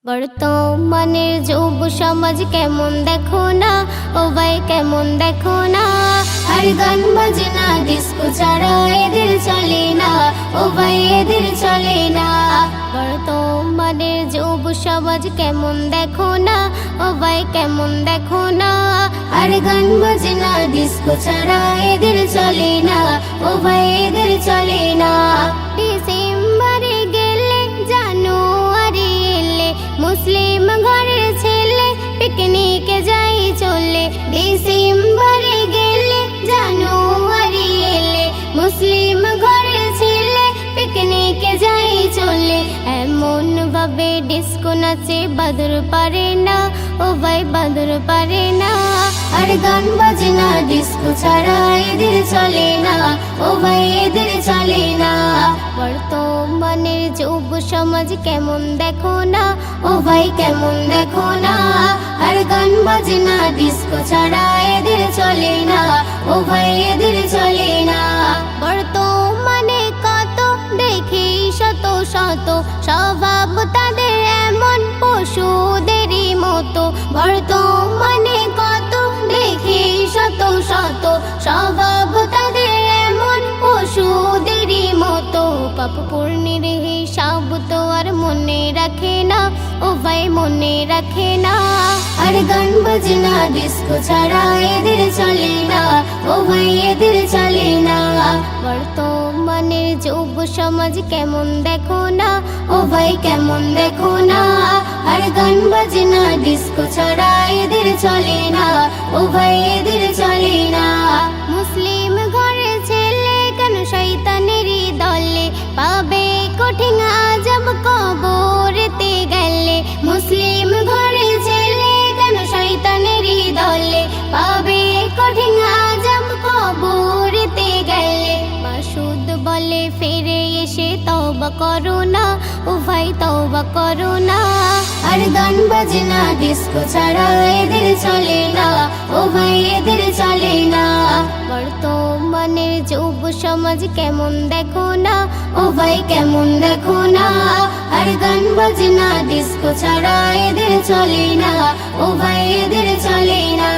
বর্তমানের যুব সমাজ কেমন দেখো না, ও ভাই কেমন দেখো না। আর গান বাজনা ডিস্কো ছাড়া এদের চলে না, ও ভাই এদের চলে না। বর্তমানের যুব সমাজ কেমন দেখো না, ও ভাই কেমন দেখো না। আর গান বাজনা ডিস্কো ছাড়া এদের চলে না, ও ভাই এদের চলে না। ডিসেম্বরে গেলে জানুয়ারি এলে মুসলিম ঘরের ছেলে পিকনিকে যাই চলে। ডিসেম্বরে গেলে জানুয়ারি এলে মুসলিম ঘরের ছেলে পিকনিকে যাই চলে। এমন ভাবে ডিস্কো নাচে বাদর পারে না, ও ভাই বাদর পারে না। আর গান বাজনা ডিস্কো ছাড়া এদের চলে না, ও ভাই এদের চলে না। বর্তমানের যুব সমাজ কেমন দেখো না, ও ভাই কেমন দেখো না। আর গান বাজনা ডিস্কো ছাড়া এদের চলে না, ও ভাই এদের চলে না। বর্তমানে কত দেখি শত শত স্বভাব তাদের এমন পশুদেরই মতো। বর্তমানে কত দেখি শত শত স্বভাব তাদের এমন পশুদেরই মতো। পাপ পূর্ণের হিসাব তো আর মনে রাখে না, ও ভাই মনে রাখে না। আর গান বাজনা ডিস্কো ছাড়া এদের চলে না, ও ভাই এদের চলে না। বর্তমানের যুব সমাজ কেমন দেখো না, ও ভাই কেমন দেখো না। আর গান বাজনা ডিস্কো ছাড়া এদের চলে না, ও ভাই এদের চলে না। মুসলিম ঘরের ছেলে কেন শয়তানেরই দলে পাবে কঠিন আযাব কবরেতে গেলে। মুসলিম ঘরের ছেলে কেন শয়তানেরই দলে পাবে কঠিন আযাব কবরেতে গেলে। মাসুদ বলে ফিরে এসে তওবা করো না, ও ভাই তওবা করো না। আর গান বাজনা ডিস্কো ছাড়া এদের চলে না, ও ভাই এদের চলে না। বর্তমানের যুব সমাজ কেমন দেখো না, ও ভাই কেমন দেখো না। আর গান বাজনা ডিস্কো ছাড়া এদের চলে না, ও ভাই এদের চলে না।